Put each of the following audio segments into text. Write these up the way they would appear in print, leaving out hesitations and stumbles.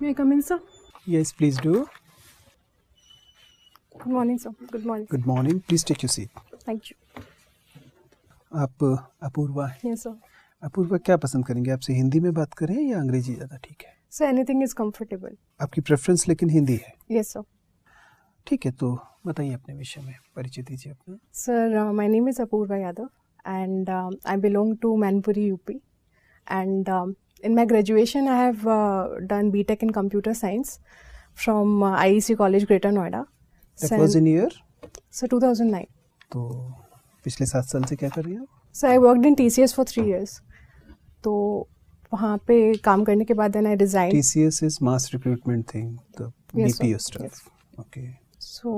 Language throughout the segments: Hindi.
May I come in, sir? Yes, please do. Good morning, sir. Good morning. Good morning. Please take your seat. Thank you. आप अपूर्वा हैं। Yes, sir. अपूर्वा क्या पसंद करेंगे, आपसे हिंदी में बात करें या अंग्रेजी ज़्यादा ठीक है? Sir, anything is comfortable. आपकी प्रेफरेंस लेकिन हिंदी है। Yes, sir. ठीक है, तो बताइए अपने विषय में, परिचय दीजिए अपना। Sir, my name is Apoorva Yadav and I belong to Manpuri, UP. And in my graduation, I have done BTech in Computer Science from IEC College, Greater Noida. That was in year? Sir, 2009. तो पिछले 7 साल से क्या कर रही हैं आप? Sir, I worked in TCS for 3 years. तो वहाँ पे काम करने के बाद then I resigned. TCS is mass recruitment thing, the Yes, sir. BPO stuff. Yes. Okay. So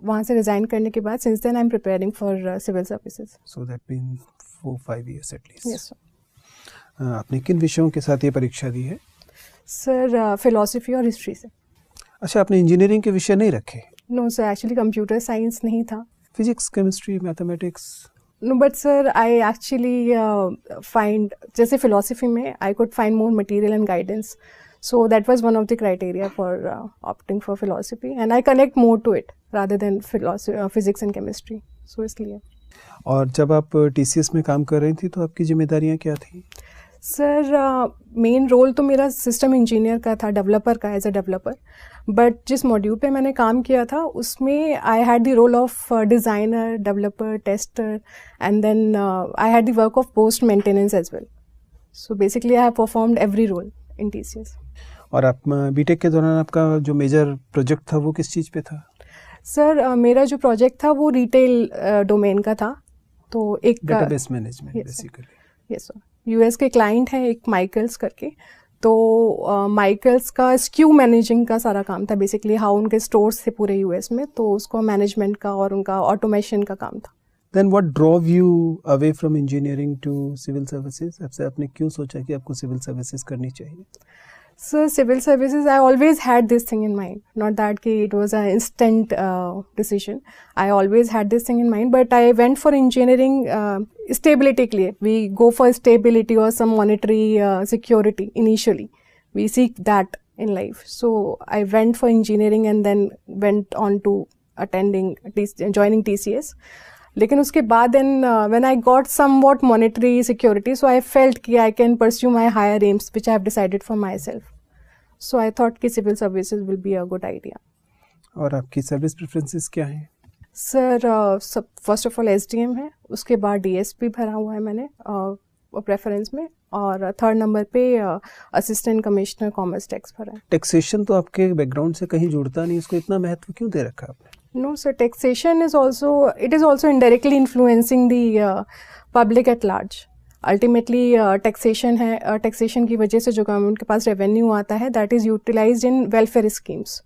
वहाँ से resign करने के बाद since then I'm preparing for civil services. So that been 4-5 years at least. Yes, sir. आपने किन विषयों के साथ ये परीक्षा दी है? सर फिलोसफी और हिस्ट्री से। अच्छा, आपने इंजीनियरिंग के विषय नहीं रखे? No sir, actually computer science नहीं था। Physics, chemistry, mathematics? No but sir I actually find, जैसे फिलोसफी में I could find more material and guidance, so that was one of the criteria for opting for philosophy and I connect more to it rather than physics and chemistry, so इसलिए। और जब आप टीसीएस में काम कर रही थी तो आपकी जिम्मेदारियां क्या थी? सर मेन रोल तो मेरा सिस्टम इंजीनियर का था, डेवलपर का, एज अ डेवलपर। बट जिस मॉड्यूल पे मैंने काम किया था उसमें I had the role of designer, developer, tester and then I had the work of post maintenance as well. So basically I have performed every role in TCS. और आप बीटेक के दौरान आपका जो मेजर प्रोजेक्ट था वो किस चीज़ पे था? सर मेरा जो प्रोजेक्ट था वो रिटेल डोमेन का था। तो एक database management basically. Yes sir, US के क्लाइंट हैं एक माइकल्स करके, तो माइकल्स का स्क्यू मैनेजिंग का सारा काम था बेसिकली, हाउ उनके स्टोर्स थे पूरे यूएस में, तो उसको मैनेजमेंट का और उनका ऑटोमेशन का काम था। Then what drove you away from engineering to civil services? आपसे आपने क्यों सोचा कि आपको सिविल सर्विसेज करनी चाहिए? So civil services, I always had this thing in mind. Not that it was an instant decision. I always had this thing in mind, but I went for engineering stability के लिए. We go for stability or some monetary security initially. We seek that in life. So I went for engineering and then went on to joining TCS. लेकिन उसके बाद then when I got somewhat monetary security, so I felt कि I can pursue my higher aims which I have decided for myself. So I thought कि civil services will be a good idea. और आपकी सर्विस प्रेफरेंसेस क्या हैं? Sir first of all SDM है, उसके बाद डीएसपी भरा हुआ है मैंने प्रेफरेंस में, और थर्ड नंबर पे असिस्टेंट कमिश्नर कॉमर्स टैक्स भरा है। टैक्सेशन तो आपके बैकग्राउंड से कहीं जुड़ता नहीं, इसको इतना महत्व क्यों दे रखा आपने? No, sir, taxation is also indirectly influencing the public at large. Ultimately, taxation है, taxation की वजह से जो गवर्नमेंट के पास रेवेन्यू आता है, that is utilized in welfare schemes.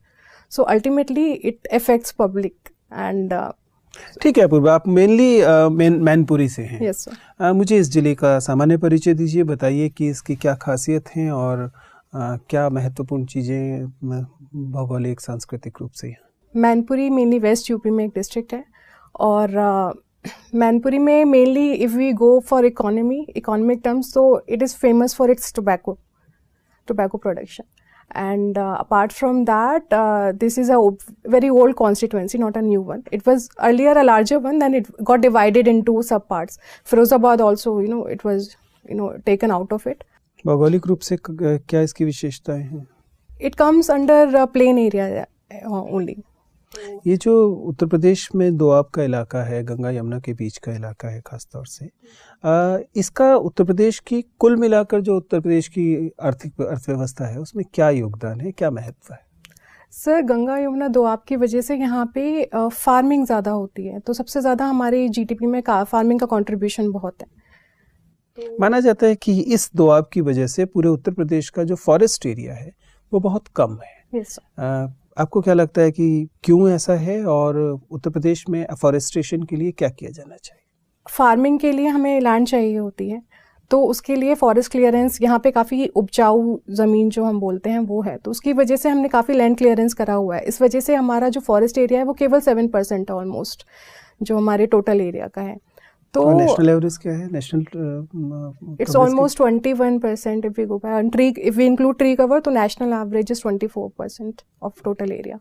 So ultimately, it affects public and ठीक है अपूर्वा, आप मेनली मैनपुरी से हैं। yes sir. मुझे इस जिले का सामान्य परिचय दीजिए, बताइए कि इसकी क्या खासियत हैं और क्या महत्वपूर्ण चीज़ें भौगोलिक सांस्कृतिक रूप से। मैनपुरी मेनली वेस्ट यूपी में एक डिस्ट्रिक्ट है, और मैनपुरी में mainly if we go for economic terms, तो it is famous for its tobacco production, and apart from that this is a very old constituency, not a new one. It was earlier a larger one, then it got divided into sub parts. Firozabad also it was taken out of it. भौगोलिक रूप से क्या इसकी विशेषताएं हैं? It comes under plain area only. ये जो उत्तर प्रदेश में दोआब का इलाका है, गंगा यमुना के बीच का इलाका है खास तौर से, इसका उत्तर प्रदेश की कुल मिलाकर जो उत्तर प्रदेश की अर्थव्यवस्था है उसमें क्या योगदान है, क्या महत्व है? सर गंगा यमुना दोआब की वजह से यहाँ पे फार्मिंग ज़्यादा होती है, तो सबसे ज़्यादा हमारे जीडीपी में फार्मिंग का कंट्रीब्यूशन बहुत है. माना जाता है कि इस दोआब की वजह से पूरे उत्तर प्रदेश का जो फॉरेस्ट एरिया है वो बहुत कम है. Yes sir. आपको क्या लगता है कि क्यों ऐसा है और उत्तर प्रदेश में अफॉरेस्टेशन के लिए क्या किया जाना चाहिए? फार्मिंग के लिए हमें लैंड चाहिए होती है, तो उसके लिए फॉरेस्ट क्लियरेंस, यहाँ पे काफ़ी उपजाऊ ज़मीन जो हम बोलते हैं वो है, तो उसकी वजह से हमने काफ़ी लैंड क्लियरेंस करा हुआ है. इस वजह से हमारा जो फॉरेस्ट एरिया है वो केवल 7% ऑलमोस्ट जो हमारे टोटल एरिया का है. तो नेशनल एवरेज क्या है? National it's almost 21% if we go by on tree, if we include tree cover तो national average is 24% of total area.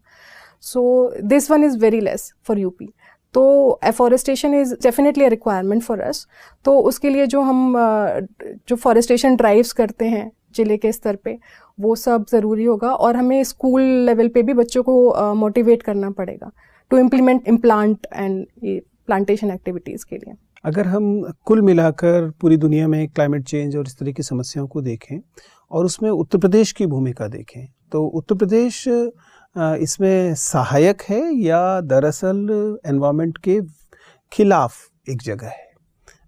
So this one is very less for UP. तो afforestation is definitely a requirement for us. तो उसके लिए जो हम जो फॉरेस्टेशन ड्राइव्स करते हैं जिले के स्तर पे, वो सब ज़रूरी होगा. और हमें स्कूल लेवल पे भी बच्चों को मोटिवेट करना पड़ेगा to implement implant and plantation activities के लिए. अगर हम कुल मिलाकर पूरी दुनिया में क्लाइमेट चेंज और इस तरह की समस्याओं को देखें और उसमें उत्तर प्रदेश की भूमिका देखें, तो उत्तर प्रदेश इसमें सहायक है या दरअसल एनवायरनमेंट के खिलाफ एक जगह है?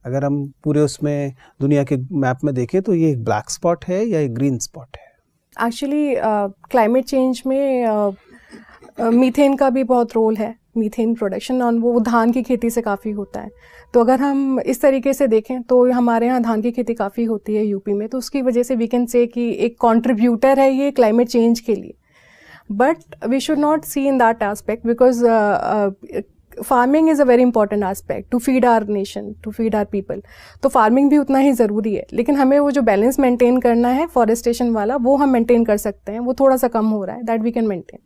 अगर हम पूरे उसमें दुनिया के मैप में देखें तो ये एक ब्लैक स्पॉट है या एक ग्रीन स्पॉट है? एक्चुअली क्लाइमेट चेंज में मीथेन का भी बहुत रोल है. मीथेन प्रोडक्शन और वो धान की खेती से काफ़ी होता है. तो अगर हम इस तरीके से देखें तो हमारे यहाँ धान की खेती काफ़ी होती है यूपी में, तो उसकी वजह से वी कैन से कि एक कंट्रीब्यूटर है ये क्लाइमेट चेंज के लिए. But we should not see in that aspect because farming is a very important aspect to feed our nation, to feed our people. तो फार्मिंग भी उतना ही ज़रूरी है, लेकिन हमें वो जो बैलेंस मेंटेन करना है फॉरेस्टेशन वाला, वो हम मेंटेन कर सकते हैं. वो थोड़ा सा कम हो रहा है, that we can maintain.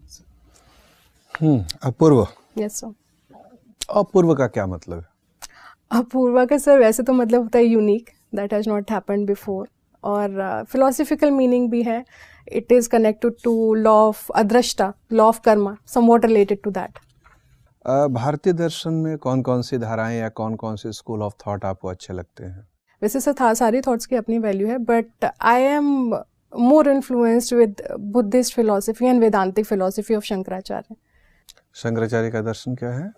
Apoorv. Yes sir. Apoorv का क्या मतलब है? अपूर्वा का सर वैसे तो मतलब होता है unique, that has not happened before. और फिलोसफिकल मीनिंग भी है. It is connected to law of Adrishta, law of karma, somewhat related to that. भारतीय दर्शन में कौन कौन सी धाराएं या कौन कौन से स्कूल ऑफ थॉट आपको अच्छे लगते हैं? वैसे सर सारी थॉट्स की अपनी वैल्यू है, but I am more influenced with Buddhist philosophy and वेदांतिक philosophy of Shankaracharya. Shankaracharya का दर्शन क्या है?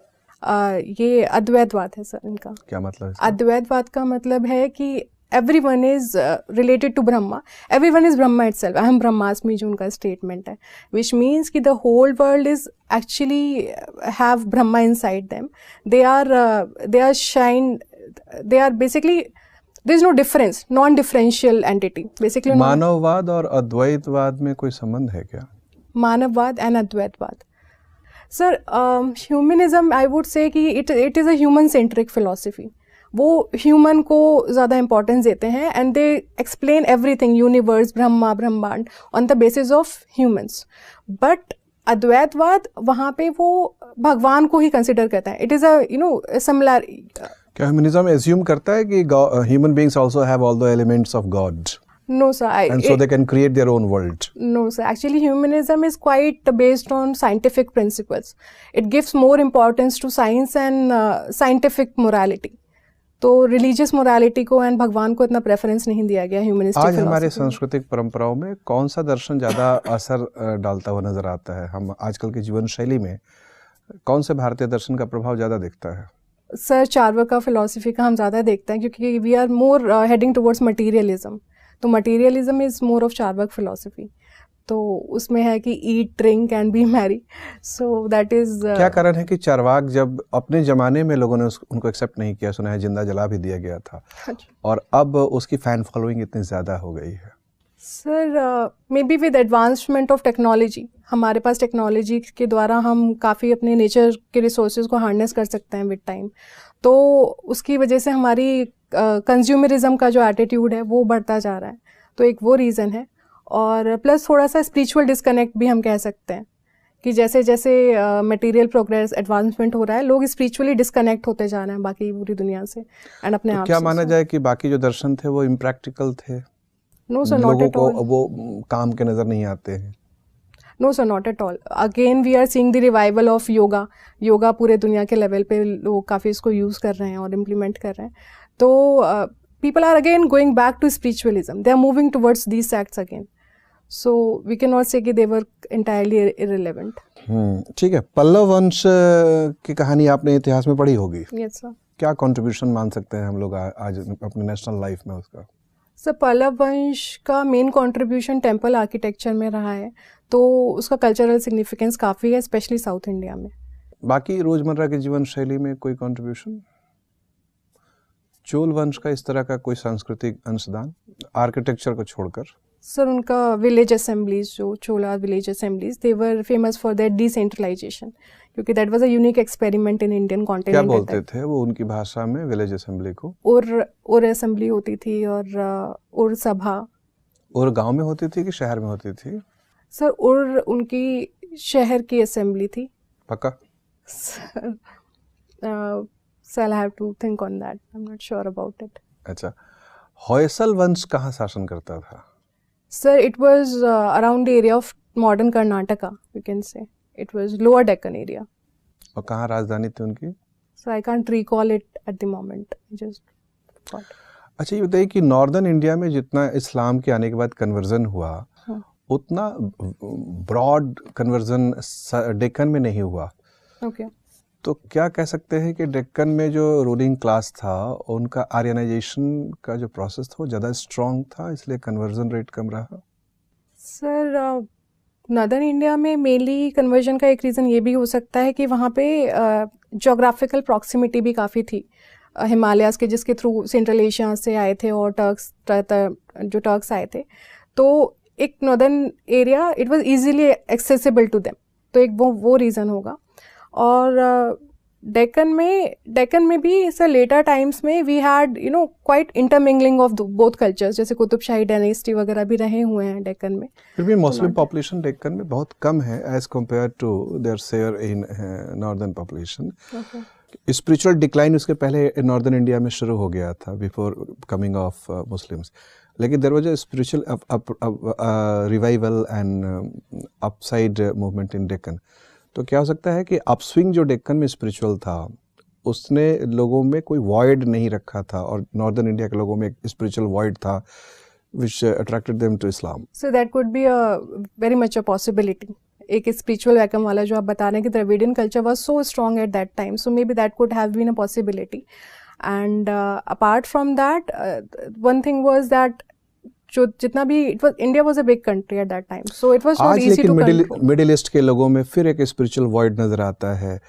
ये अद्वैतवाद है सर इनका. क्या मतलब है? अद्वैतवाद का मतलब है कि everyone is related to Brahma, everyone is Brahma itself. Aham Brahmasmi जो उनका statement है, which means कि the whole world is actually have Brahma inside them. They are shine, they are basically, there is no difference, non-differential entity basically. मानववाद और अद्वैतवाद में कोई संबंध है क्या? मानववाद एंड अद्वैतवाद sir, humanism I would say कि it is a human centric philosophy. वो ह्यूमन को ज़्यादा इंपॉर्टेंस देते हैं and they explain everything, universe, Brahma, Brahmand on the basis of humans. But Advaitavad वहाँ पे वो भगवान को ही कंसिडर करता है. It is a similar. क्या ह्यूमनिज्म एज्यूम करता है कि human beings also have all the elements of God? No sir, and so they can create their own world? No sir, actually humanism is quite based on scientific principles. It gives more importance to science and scientific morality. तो रिलीजियस मोरालिटी को एंड भगवान को इतना प्रेफरेंस नहीं दिया गया ह्यूमनिस्टिक. आज हमारे सांस्कृतिक परंपराओं में कौन सा दर्शन ज़्यादा असर डालता हुआ नजर आता है? हम आजकल की जीवन शैली में कौन से भारतीय दर्शन का प्रभाव ज़्यादा दिखता है? सर चार्वाका फिलोसफी का हम ज़्यादा देखते हैं, क्योंकि we are more heading towards materialism. तो materialism is more of Charvaka philosophy. तो उसमें है कि eat, drink and be merry. So that is क्या कारण है कि चार्वाक जब अपने ज़माने में लोगों ने उनको एक्सेप्ट नहीं किया, सुना है जिंदा जला भी दिया गया था, और अब उसकी फ़ैन फॉलोइंग इतनी ज़्यादा हो गई है? Sir may be with advancement of technology, हमारे पास टेक्नोलॉजी के द्वारा हम काफ़ी अपने नेचर के रिसोर्सेज को हार्नेस कर सकते हैं विद टाइम. तो उसकी वजह से हमारी कंज्यूमरिज्म का जो एटीट्यूड है वो बढ़ता जा रहा है. तो एक वो रीज़न है. और प्लस थोड़ा सा स्पिरिचुअल डिस्कनेक्ट भी हम कह सकते हैं कि जैसे जैसे मटेरियल प्रोग्रेस, एडवांसमेंट हो रहा है, लोग स्पिरिचुअली डिस्कनेक्ट होते जा रहे हैं बाकी पूरी दुनिया से एंड अपने आप. क्या माना जाए कि बाकी जो दर्शन थे वो इम्प्रैक्टिकल थे? No sir, not at all. वो काम के नज़र नहीं आते हैं? No sir, not at all. Again we are seeing the revival of yoga. Yoga पूरे दुनिया के लेवल पे लोग काफ़ी इसको यूज़ कर रहे हैं और इम्प्लीमेंट कर रहे हैं. तो people are again going back to spiritualism. They are moving towards these sects again. So we cannot say कि they were entirely irrelevant. ठीक है. पल्लव वंश की कहानी आपने इतिहास में पढ़ी होगी. Yes sir. क्या कंट्रीब्यूशन मान सकते हैं हम लोग आज अपने नेशनल लाइफ में उसका? सर पल्लव वंश का मेन कंट्रीब्यूशन टेम्पल आर्किटेक्चर में रहा है, तो उसका कल्चरल सिग्निफिकेंस काफ़ी है, स्पेशली साउथ इंडिया में. बाकी रोजमर्रा की जीवन शैली में कोई कंट्रीब्यूशन? चोल वंश का इस तरह का कोई सांस्कृतिक अंशदान आर्किटेक्चर को छोड़कर? सर उनका विलेज असेंबलीज, जो Chola village assemblies, they were famous for their decentralization, क्योंकि that was a unique experiment in Indian क्या कॉन्टिनेंट। बोलते थे वो उनकी भाषा में विलेज असेंबली को? और असेंबली होती थी और सभा। और गांव में होती थी कि शहर में होती थी? सर और उनकी शहर की असेंबली थी। पक्का? Sir I have to think on that, I am not sure about it. अच्छा, होयसल वंश कहाँ शासन करता था? Sir, it was around the area of modern Karnataka, you can say. It was lower Deccan area. और कहाँ राजधानी थी उनकी? So I can't recall it at the moment. I just forgot. अच्छा, ये बताइए कि नॉर्दर्न इंडिया में जितना इस्लाम के आने के बाद कन्वर्जन हुआ, उतना ब्रॉड कन्वर्जन डेक्कन में नहीं हुआ। Okay. तो क्या कह सकते हैं कि डेक्कन में जो रूलिंग क्लास था उनका आर्यनाइजेशन का जो प्रोसेस था वो ज़्यादा स्ट्रॉन्ग था, इसलिए कन्वर्जन रेट कम रहा? सर नॉर्दर्न इंडिया में मेनली कन्वर्जन का एक रीज़न ये भी हो सकता है कि वहाँ पे जोग्राफिकल प्रॉक्सिमिटी भी काफ़ी थी हिमालयाज़ के, जिसके थ्रू सेंट्रल एशिया से आए थे और जो टर्क्स आए थे, तो एक northern area it was easily accessible to them, तो एक वो रीज़न होगा। और डेक्कन में भी सर लेटर टाइम्स में we had quite intermingling of both cultures, जैसे कुतुबशाही डायनेस्टी वगैरह भी रहे हुए हैं डेक्कन में। फिर भी मुस्लिम पॉपुलेशन डेक्कन में बहुत कम है as compared to their share in northern population. Spiritual decline उसके पहले नॉर्दर्न इंडिया में शुरू हो गया था बिफोर कमिंग ऑफ मुस्लिम्स, लेकिन there was a spiritual revival and upside movement in Deccan. तो क्या हो सकता है कि अपस्विंग जो डेक्कन में स्पिरिचुअल था उसने लोगों में कोई वॉइड नहीं रखा था और नॉर्दर्न इंडिया के लोगों में एक स्पिरिचुअल वॉइड था which attracted them to Islam? So that could be very much a possibility. एक स्पिरिचुअल वैकम वाला जो आप बता रहे हैं कि Dravidian culture was so strong at that time, so maybe that could have been a possibility. And apart from that one thing was that जो जितना भी it was, India was a big country at that time, so it was not easy to control. लेकिन मिडिल ईस्ट के लोगों में फिर एक स्पिरिचुअल वॉइड नज़र आता है,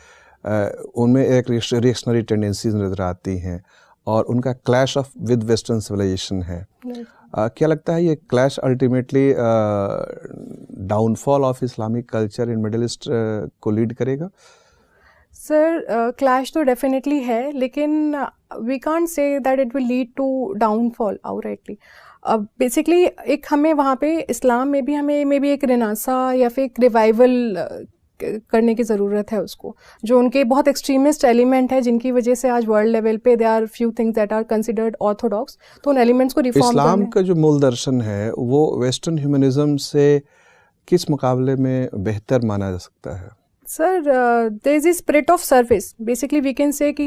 उनमें एक रिएक्शनरी टेंडेंसीज नज़र आती हैं और उनका clash of with western civilization है। क्या लगता है ये clash ultimately downfall of Islamic culture in middle east को लीड करेगा? सर क्लैश तो डेफिनेटली है, लेकिन we can't say that it will lead to downfall outrightly. Basically एक हमें वहाँ पे इस्लाम में भी हमें मे बी एक रिनासा या फिर एक रिवाइवल करने की ज़रूरत है उसको, जो उनके बहुत एक्सट्रीमिस्ट एलिमेंट है जिनकी वजह से आज वर्ल्ड लेवल पे they are few things that are considered orthodox, तो उन एलिमेंट्स को रिफॉर्म इस्लाम का जो मूल दर्शन है वो वेस्टर्न ह्यूमनिज्म से किस मुकाबले में बेहतर माना जा सकता है? Sir there is spirit of service, basically we can say कि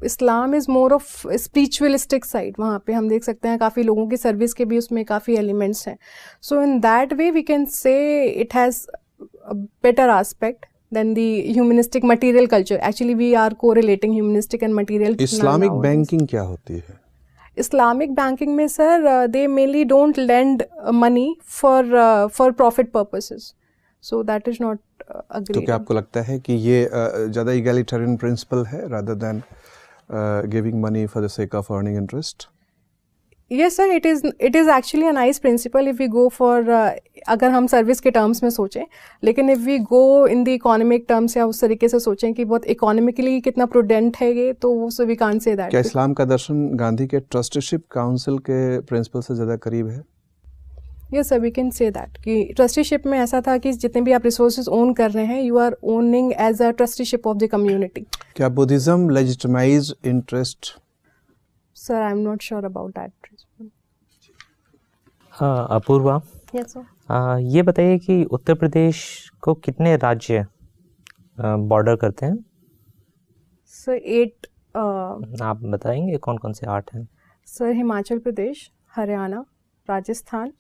Islam is more of spiritualistic side. वहाँ पे हम देख सकते हैं काफ़ी लोगों की सर्विस के भी उसमें काफ़ी एलिमेंट्स हैं, so in that way we can say it has a better aspect than the humanistic material culture. Actually we are correlating humanistic and material. Islamic banking क्या होती है? Islamic banking में sir they mainly don't lend money for profit purposes, so that is not agreed. तो क्या आपको लगता है कि ये ज़्यादा egalitarian principle है rather than giving money for the sake of earning interest? Yes sir, it is actually a nice principle if we go for अगर हम सर्विस के टर्म्स में सोचें, लेकिन if we go in the economic terms या उस तरीके से सोचें कि बहुत इकोनॉमिकली कितना प्रूडेंट है ये, तो so we can't say that. क्या इस्लाम का दर्शन गांधी के ट्रस्टीशिप काउंसिल के प्रिंसिपल से ज़्यादा करीब है? Yes sir, we can say that कि ट्रस्टीशिप में ऐसा था कि जितने भी आप रिसोर्सेज ओन कर रहे हैं, you are owning as a trusteeship of the community. क्या Buddhism legitimize interest? Sir I am not sure about that. Apoorva, yes sir, ये बताइए कि उत्तर प्रदेश को कितने राज्य बॉर्डर करते हैं? सर 8। आप बताएंगे कौन कौन से 8 हैं? सर हिमाचल प्रदेश, हरियाणा, राजस्थान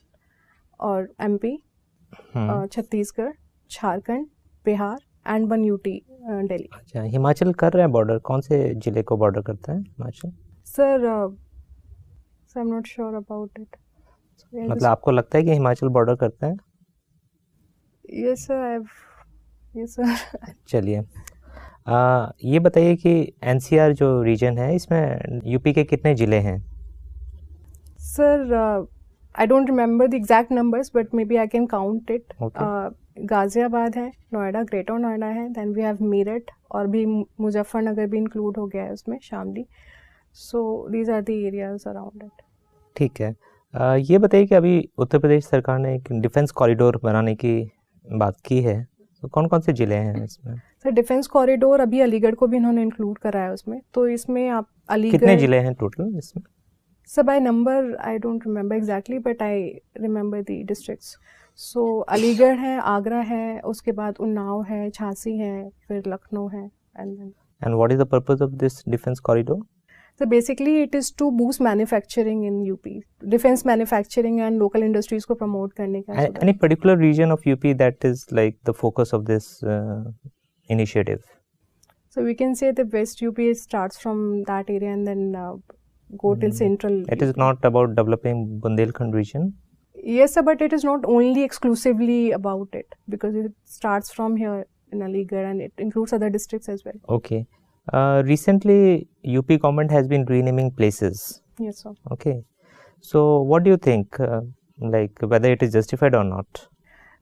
और MP, Chhattisgarh, Jharkhand, Bihar and 1 UT Delhi. अच्छा, हिमाचल कर रहे हैं बॉर्डर, कौन से जिले को बॉर्डर करता है Himachal? Sir I am not sure about it. मतलब आपको लगता है कि हिमाचल बॉर्डर करता है? Yes sir, yes sir. चलिए, ये बताइए कि एनसीआर जो रीजन है इसमें यूपी के कितने ज़िले हैं? Sir I don't remember the exact numbers, but maybe I can count it. Okay. Ghaziabad है, नोएडा, ग्रेटर नोएडा है, then we have मेरठ, और भी मुजफ्फरनगर भी इंक्लूड हो गया है उसमें, Shamli. So these are the areas around it. ठीक है. ये बताइए कि अभी उत्तर प्रदेश सरकार ने एक डिफेंस कॉरिडोर बनाने की बात की है, तो कौन कौन से ज़िले हैं इसमें? सर डिफेंस कॉरिडोर अभी अलीगढ़ को भी इन्होंने इंक्लूड करा है उसमें. तो इसमें आप अलीगढ़, कितने ज़िले हैं टोटल इसमें? Sir by number I don't remember exactly, but I remember the districts. So Aligarh है, आगरा है, उसके बाद उन्नाव है, झांसी है, फिर लखनऊ है. And what is the purpose of this defence corridor? So basically it is to boost manufacturing in UP, defense manufacturing and local industries को promote करने का. Any particular region of UP that is like the focus of this initiative? So we can say the West UP starts from that area and then go till central. It is not about developing Bundelkhand region? Yes sir, but it is not only exclusively about it, because it starts from here in Aligarh and it includes other districts as well. Okay. Recently, UP government has been renaming places. Yes, sir. Okay. So, what do you think, like whether it is justified or not?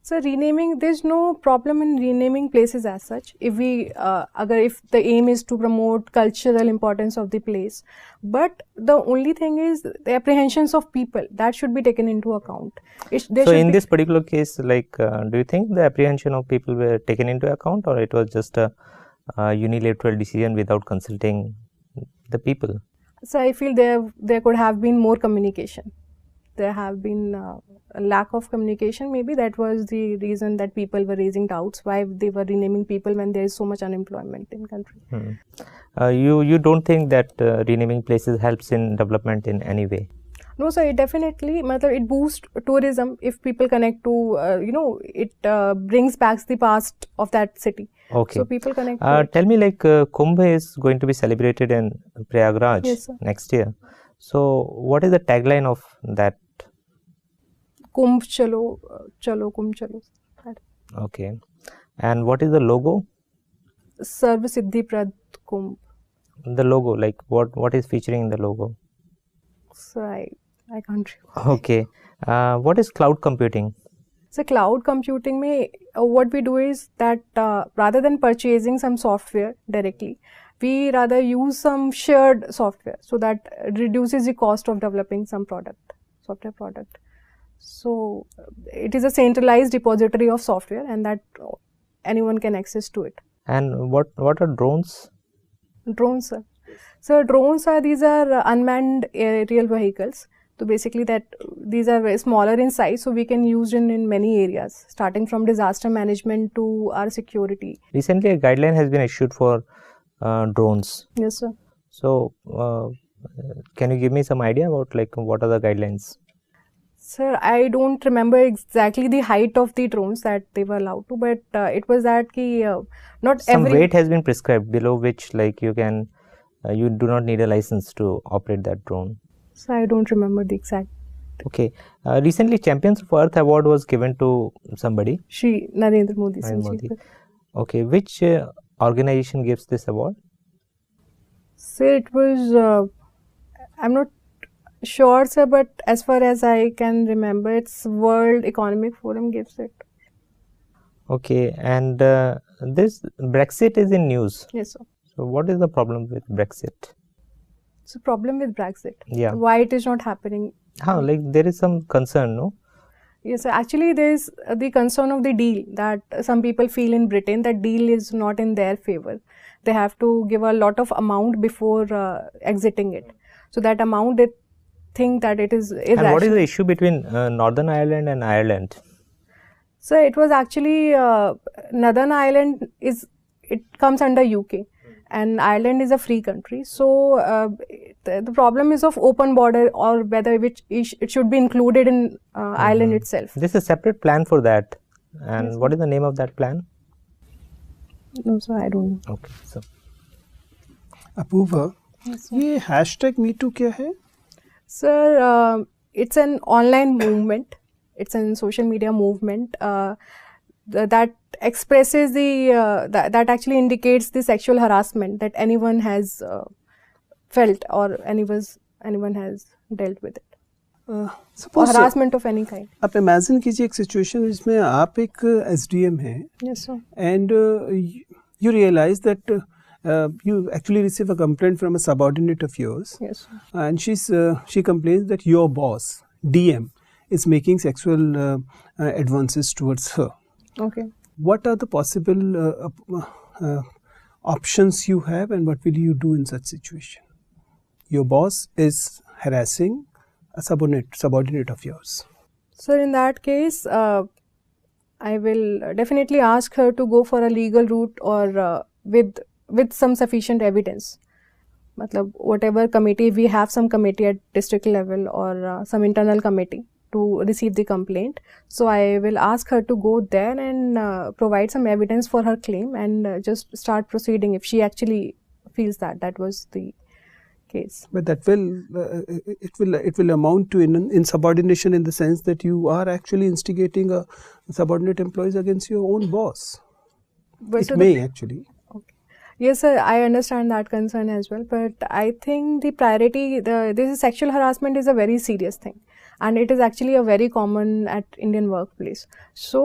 So, renaming, there's no problem in renaming places as such. If we, if the aim is to promote cultural importance of the place, but the only thing is the apprehensions of people that should be taken into account. So, in this particular case, like, do you think the apprehension of people were taken into account, or it was just a unilateral decision without consulting the people? So I feel there could have been more communication. There have been a lack of communication. Maybe that was the reason that people were raising doubts why they were renaming people when there is so much unemployment in country. You don't think that renaming places helps in development in any way? No, sir. It definitely, it boosts tourism if people connect to, it brings back the past of that city. Okay. So people connect. Tell me, like, Kumbh is going to be celebrated in Prayagraj next year. So, what is the tagline of that? Kumbh chalo, chalo Kumbh chalo. Okay. And what is the logo? Sarv Siddhi Prad Kumbh. The logo, like what is featuring in the logo? So I can't remember. Okay. What is cloud computing? So cloud computing mein, what we do is that rather than purchasing some software directly, we rather use some shared software, so that reduces the cost of developing some software product. So it is a centralized repository of software, and that anyone can access to it. And what are drones? Drones, sir. So drones these are unmanned aerial vehicles. So basically these are very smaller in size, so we can use in many areas, starting from disaster management to our security. Recently a guideline has been issued for drones. Yes, sir. So can you give me some idea about like what are the guidelines? Sir, I don't remember exactly the height of the drones that they were allowed to, but it was that not some every weight has been prescribed below which like you do not need a license to operate that drone. So I don't remember the exact. Okay. Recently, Champions of Earth award was given to somebody. Shri Narendra Modi. Okay. Which organization gives this award? Sir, it was. I'm not sure, sir, but as far as I can remember, it's World Economic Forum gives it. Okay. And this Brexit is in news. Yes, sir. So what is the problem with Brexit? So problem with Brexit. Yeah. Why it is not happening? How? Like there is some concern, no? Yes, sir. Actually there is the concern of the deal, that some people feel in Britain that deal is not in their favor. They have to give a lot of amount before exiting it. So that amount, they think that it is irrational. And what is the issue between Northern Ireland and Ireland? So it was actually Northern Ireland it comes under UK. And Ireland is a free country, so the problem is of open border, or whether it should be included in Ireland itself. This is a separate plan for that. And yes, what is the name of that plan? No, sir, I don't know. Okay, so Apoorva, ये #MeToo क्या है? Sir, it's an online movement. It's a social media movement that expresses that actually indicates the sexual harassment that anyone has felt or anyone has dealt with it. Suppose harassment of any kind. आप इमेजिन कीजिए एक सिचुएशन जिसमें आप एक SDM हैं Yes, sir. and you realize that you actually receive a complaint from a subordinate of yours, Yes, sir. and she complains that your boss DM is making sexual advances towards her. Okay. What are the possible options you have, and what will you do in such situation? Your boss is harassing a subordinate of yours. So in that case, I will definitely ask her to go for a legal route or with some sufficient evidence. Matlab, whatever committee, we have some committee at district level or some internal committee to receive the complaint. So I will ask her to go there and provide some evidence for her claim and just start proceeding if she actually feels that that was the case. But that it will amount to insubordination in the sense that you are actually instigating a subordinate employees against your own boss. But It may actually. Okay. Yes, sir, I understand that concern as well, but I think the priority, this is sexual harassment is a very serious thing, and it is actually a very common at Indian workplace. So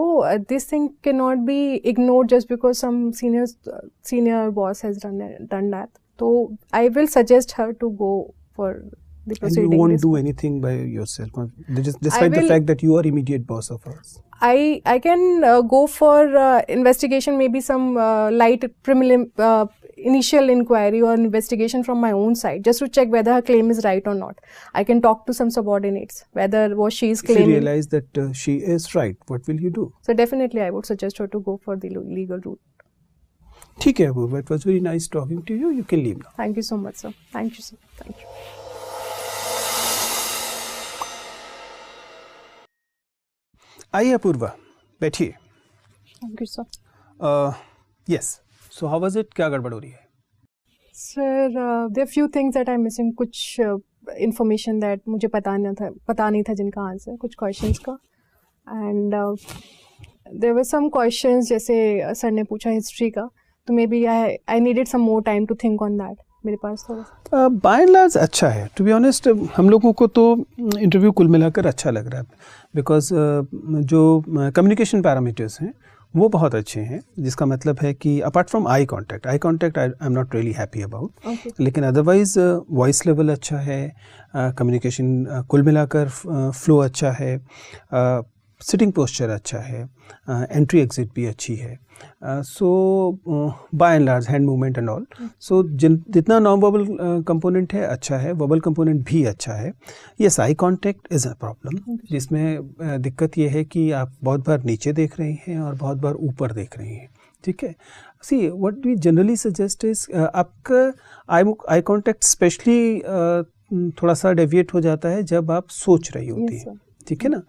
this thing cannot be ignored just because some senior boss has done that. So I will suggest her to go for the proceeding. And you won't do anything by yourself, despite the fact that you are immediate boss of us. I can go for investigation, maybe some light initial inquiry or investigation from my own side, just to check whether her claim is right or not. I can talk to some subordinates whether what she is claiming. If you realize that she is right, what will you do? So definitely I would suggest her to go for the legal route. ठीक है Apoorva, it was very nice talking to you. You can leave now. Thank you so much, sir. Thank you, sir. Thank you. आइए अपूर्वा, बैठिए. Thank you, sir. Yes. So how was it? क्या गड़बड़ हो रही है? Sir, there are few things that I'm missing. कुछ information that मुझे पता नहीं था जिनका आंसर, कुछ questions का. And there were some questions जैसे सर ने पूछा हिस्ट्री का, तो maybe I needed some more time to think on that. मेरे पास थोड़ा बाय एंड लार्ज अच्छा है. टू बी ऑनेस्ट हम लोगों को तो इंटरव्यू कुल मिलाकर अच्छा लग रहा है, बिकॉज जो कम्युनिकेशन पैरामीटर्स हैं वो बहुत अच्छे हैं, जिसका मतलब है कि apart from eye contact eye am not really happy about, लेकिन अदरवाइज वॉइस लेवल अच्छा है, कम्युनिकेशन कुल मिलाकर फ्लो अच्छा है, सिटिंग पोस्चर अच्छा है, एंट्री एग्जिट भी अच्छी है. So by and large hand movement and all, so जितना नॉन वर्बल कंपोनेंट है अच्छा है, वर्बल कंपोनेंट भी अच्छा है. Yes, eye contact is a problem, जिसमें दिक्कत ये है कि आप बहुत बार नीचे देख रहे हैं और बहुत बार ऊपर देख रहे हैं. ठीक है. See what we generally suggest is आपका आई कॉन्टैक्ट स्पेशली थोड़ा सा डेविएट हो जाता है जब आप सोच रही होती हैं. ठीक है ना.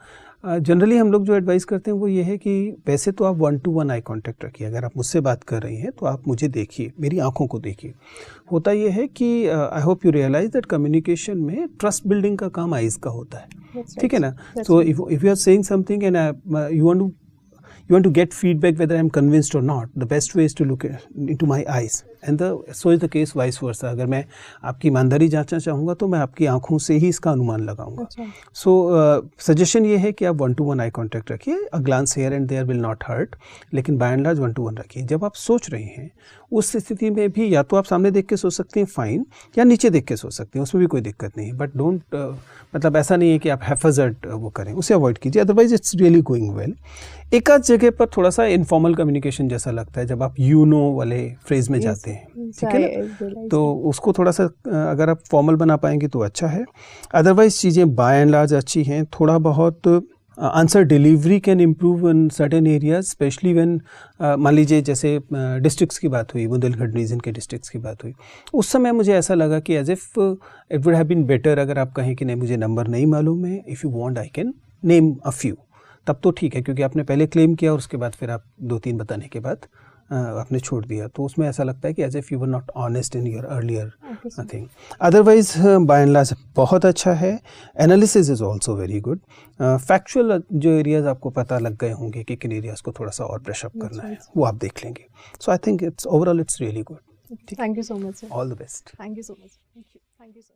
जनरली हम लोग जो एडवाइस करते हैं वो ये है कि वैसे तो आप 1-to-1 आई कांटेक्ट रखिए. अगर आप मुझसे बात कर रही हैं तो आप मुझे देखिए, मेरी आंखों को देखिए. होता ये है कि I hope you realize that communication में ट्रस्ट बिल्डिंग का काम आइज़ का होता है. ठीक है ना. So if you are saying something and you want to get feedback whether I'm convinced or not, the best way is to look into my eyes, and so is the case vice versa. अगर मैं आपकी ईमानदारी जांचना चाहूँगा तो मैं आपकी आंखों से ही इसका अनुमान लगाऊंगा. सो सजेशन ये है कि आप 1-to-1 आई कॉन्टैक्ट रखिए. A glance here and there will not hurt, लेकिन बाय एंड लार्ज 1-to-1 रखिए. जब आप सोच रहे हैं उस स्थिति में भी या तो आप सामने देख के सोच सकते हैं फाइन, या नीचे देख के सोच सकते हैं, उसमें भी कोई दिक्कत नहीं है. बट डोंट मतलब ऐसा नहीं है कि आप हैफर्ड वो करें, उसे अवॉइड कीजिए. Otherwise it's really going well. एक आध जगह पर थोड़ा सा इनफॉर्मल कम्युनिकेशन जैसा लगता है जब आप यू नो वाले फ्रेज में जाते हैं. ठीक है ना. तो उसको थोड़ा सा अगर आप फॉर्मल बना पाएंगे तो अच्छा है. अदरवाइज चीज़ें बाय एंड लार्ज अच्छी हैं. थोड़ा बहुत answer delivery can improve in certain areas, specially when मान लीजिए जैसे डिस्ट्रिक्ट्स की बात हुई, बुंदेलखंड रीजन के डिस्ट्रिक्ट्स की बात हुई, उस समय मुझे ऐसा लगा कि as if it would have been better अगर आप कहें कि नहीं मुझे नंबर नहीं मालूम है, if you want I can name a few, तब तो ठीक है, क्योंकि आपने पहले क्लेम किया और उसके बाद फिर आप 2-3 बताने के बाद आपने छोड़ दिया, तो उसमें ऐसा लगता है कि as if you were not honest in your earlier thing. Otherwise by and large बहुत अच्छा है. Analysis is also very good. Factual जो एरियाज आपको पता लग गए होंगे कि किन एरियाज को थोड़ा सा और ब्रश अप करना है, वो आप देख लेंगे. So I think it's overall it's really good. Thank you so much sir. All the best. Thank you so much. Thank you sir.